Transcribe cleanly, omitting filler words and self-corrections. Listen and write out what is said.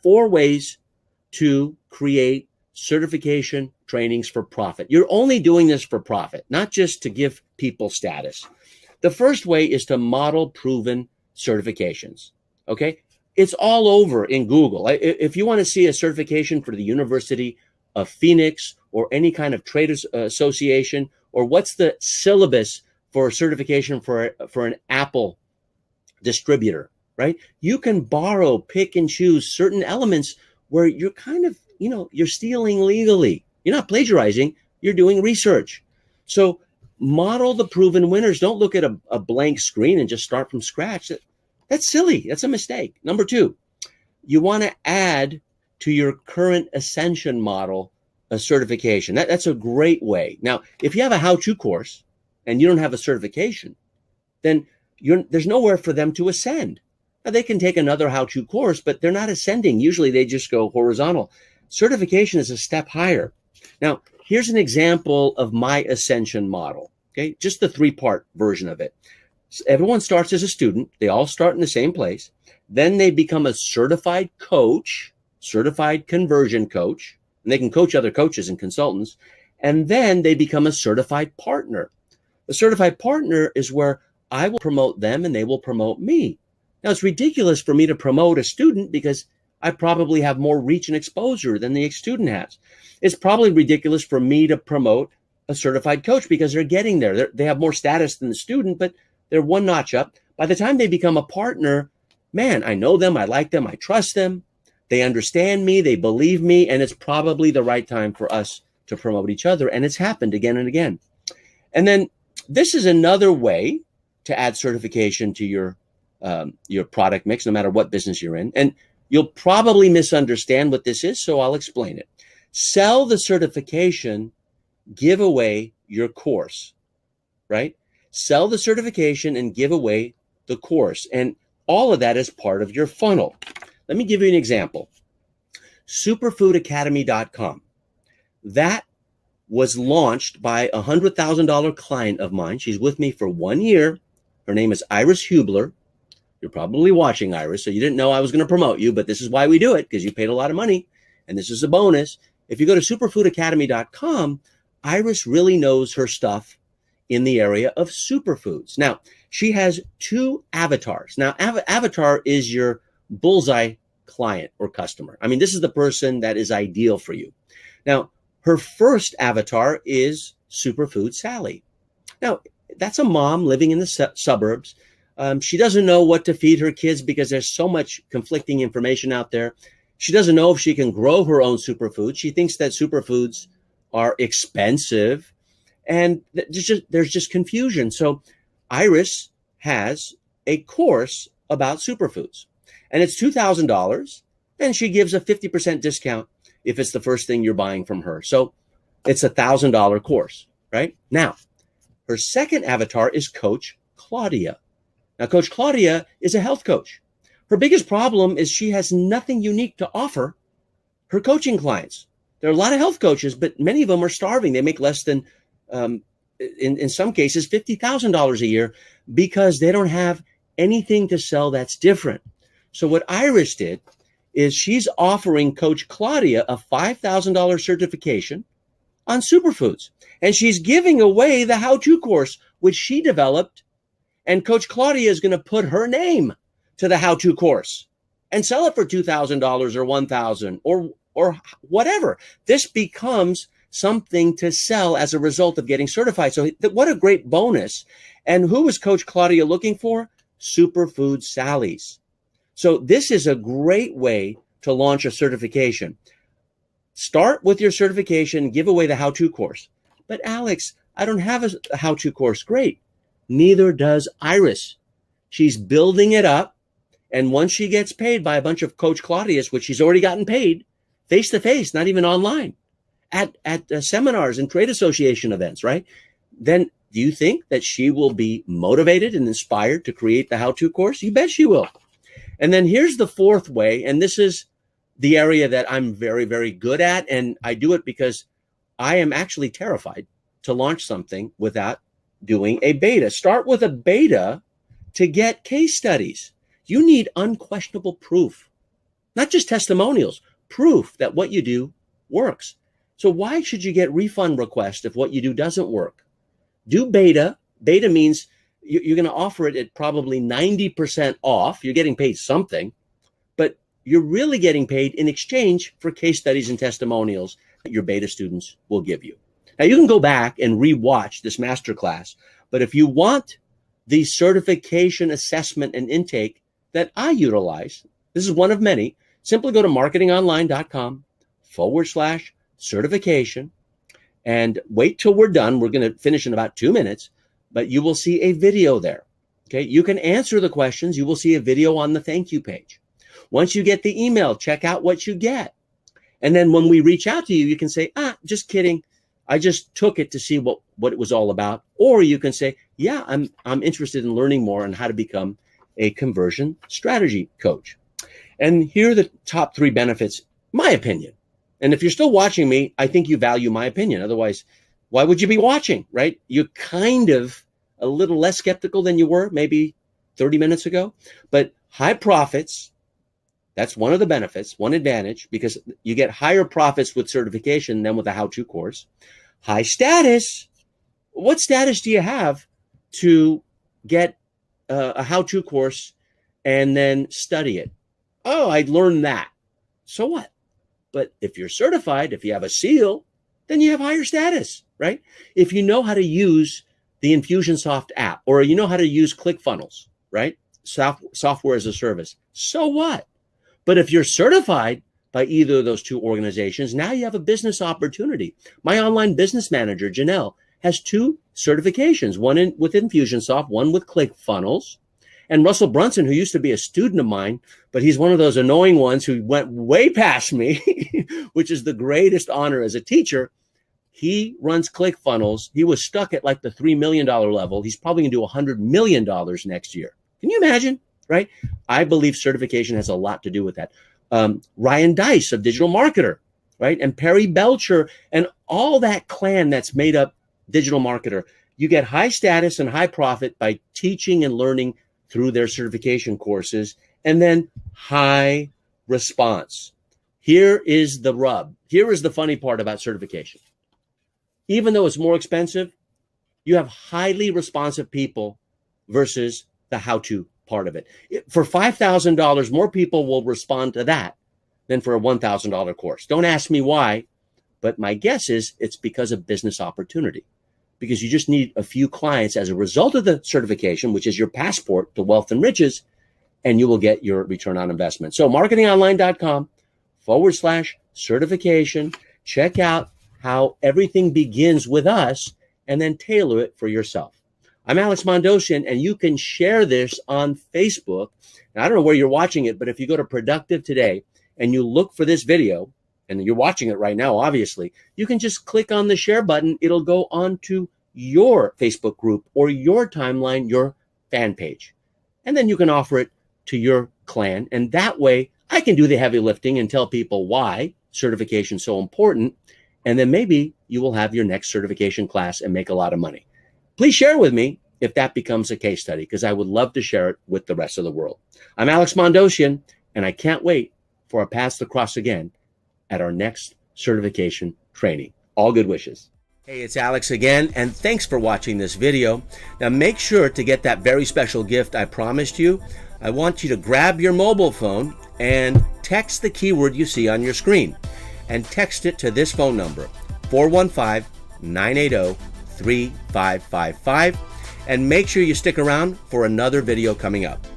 4 ways to create certification trainings for profit. You're only doing this for profit, not just to give people status. The first way is to model proven certifications. Okay. It's all over in Google. If you want to see a certification for the University of Phoenix or any kind of trade association, or what's the syllabus for certification for an Apple distributor, right? You can borrow, pick and choose certain elements where you're kind of, you're stealing legally. You're not plagiarizing, you're doing research. So model the proven winners. Don't look at a blank screen and just start from scratch. That's silly. That's a mistake. Number 2, you want to add to your current Ascension model a certification. That's a great way. Now, if you have a how-to course and you don't have a certification, then there's nowhere for them to ascend. Now, they can take another how-to course, but they're not ascending. Usually they just go horizontal. Certification is a step higher. Now, here's an example of my Ascension model, okay? Just the 3-part version of it. So everyone starts as a student. They all start in the same place. Then they become a certified coach, certified conversion coach, and they can coach other coaches and consultants. And then they become a certified partner. The certified partner is where I will promote them and they will promote me. Now, it's ridiculous for me to promote a student because I probably have more reach and exposure than the student has. It's probably ridiculous for me to promote a certified coach because they're getting there. They have more status than the student, but they're one notch up. By the time they become a partner, man, I know them, I like them, I trust them. They understand me, they believe me, and it's probably the right time for us to promote each other. And it's happened again and again. And then this is another way to add certification to your product mix, no matter what business you're in. And you'll probably misunderstand what this is, so I'll explain it. Sell the certification, give away your course, right? Sell the certification and give away the course. And all of that is part of your funnel. Let me give you an example. SuperFoodAcademy.com. That was launched by a $100,000 client of mine. She's with me for 1 year. Her name is Iris Hubler. You're probably watching, Iris, so you didn't know I was going to promote you, but this is why we do it, because you paid a lot of money, and this is a bonus. If you go to SuperFoodAcademy.com, Iris really knows her stuff in the area of superfoods. Now, she has 2 avatars. Now, avatar is your bullseye client or customer. I mean, this is the person that is ideal for you. Now, her first avatar is Superfood Sally. Now, that's a mom living in the suburbs. She doesn't know what to feed her kids because there's so much conflicting information out there. She doesn't know if she can grow her own superfoods. She thinks that superfoods are expensive, and there's just confusion. So Iris has a course about superfoods, and it's $2,000, and she gives a 50% discount if it's the first thing you're buying from her. So it's a $1,000 course, right? Now, her second avatar is Coach Claudia. Now, Coach Claudia is a health coach. Her biggest problem is she has nothing unique to offer her coaching clients. There are a lot of health coaches, but many of them are starving. They make less than, in some cases, $50,000 a year because they don't have anything to sell that's different. So what Iris did is she's offering Coach Claudia a $5,000 certification on superfoods. And she's giving away the how-to course, which she developed. And Coach Claudia is going to put her name to the how-to course and sell it for $2,000 or $1,000 or whatever. This becomes something to sell as a result of getting certified. So what a great bonus. And who is Coach Claudia looking for? Superfood Sally's. So this is a great way to launch a certification. Start with your certification, give away the how-to course. But Alex, I don't have a how-to course. Great. Neither does Iris. She's building it up. And once she gets paid by a bunch of Coach Claudias, which she's already gotten paid, face-to-face, not even online, at seminars and trade association events, right? Then do you think that she will be motivated and inspired to create the how-to course? You bet she will. And then here's the fourth way, and this is the area that I'm very, very good at, and I do it because I am actually terrified to launch something without doing a beta. Start with a beta to get case studies. You need unquestionable proof Not just testimonials, proof that what you do works. So why should you get refund requests if what you do doesn't work? Do beta. Beta means you're going to offer it at probably 90% off. You're getting paid something, but you're really getting paid in exchange for case studies and testimonials that your beta students will give you. Now, you can go back and rewatch this masterclass, but if you want the certification assessment and intake that I utilize, this is one of many, simply go to marketingonline.com/certification and wait till we're done. We're going to finish in about 2 minutes, but you will see a video there. Okay. You can answer the questions. You will see a video on the thank you page. Once you get the email, check out what you get. And then when we reach out to you, you can say, just kidding. I just took it to see what it was all about. Or you can say, yeah, I'm interested in learning more on how to become a conversion strategy coach. And here are the top 3 benefits, my opinion. And if you're still watching me, I think you value my opinion. Otherwise, why would you be watching, right? You're kind of a little less skeptical than you were maybe 30 minutes ago. But high profits, that's one of the benefits, one advantage, because you get higher profits with certification than with a how-to course. High status. What status do you have to get a how-to course and then study it? Oh, I learned that. So what? But if you're certified, if you have a seal, then you have higher status, right? If you know how to use the Infusionsoft app, or you know how to use ClickFunnels, right? Software as a service. So what? But if you're certified by either of those 2 organizations, now you have a business opportunity. My online business manager, Janelle, has 2 certifications, one with Infusionsoft, one with ClickFunnels. And Russell Brunson, who used to be a student of mine, but he's one of those annoying ones who went way past me, which is the greatest honor as a teacher. He runs ClickFunnels. He was stuck at like the $3 million level. He's probably going to do $100 million next year. Can you imagine? Right? I believe certification has a lot to do with that. Ryan Dice of Digital Marketer, right? And Perry Belcher and all that clan that's made up Digital Marketer. You get high status and high profit by teaching and learning through their certification courses, and then high response. Here is the rub. Here is the funny part about certification. Even though it's more expensive, you have highly responsive people versus the how-to part of it. For $5,000, more people will respond to that than for a $1,000 course. Don't ask me why, but my guess is it's because of business opportunity. Because you just need a few clients as a result of the certification, which is your passport to wealth and riches, and you will get your return on investment. So marketingonline.com/certification. Check out how everything begins with us and then tailor it for yourself. I'm Alex Mandossian, and you can share this on Facebook. Now, I don't know where you're watching it, but if you go to Productive Today and you look for this video, and you're watching it right now, obviously, you can just click on the share button. It'll go onto your Facebook group or your timeline, your fan page. And then you can offer it to your clan. And that way I can do the heavy lifting and tell people why certification is so important. And then maybe you will have your next certification class and make a lot of money. Please share with me if that becomes a case study, because I would love to share it with the rest of the world. I'm Alex Mandossian, and I can't wait for our paths to cross again at our next certification training. All good wishes. Hey, it's Alex again, and thanks for watching this video. Now make sure to get that very special gift I promised you. I want you to grab your mobile phone and text the keyword you see on your screen, and text it to this phone number, 415-980-3555, and make sure you stick around for another video coming up.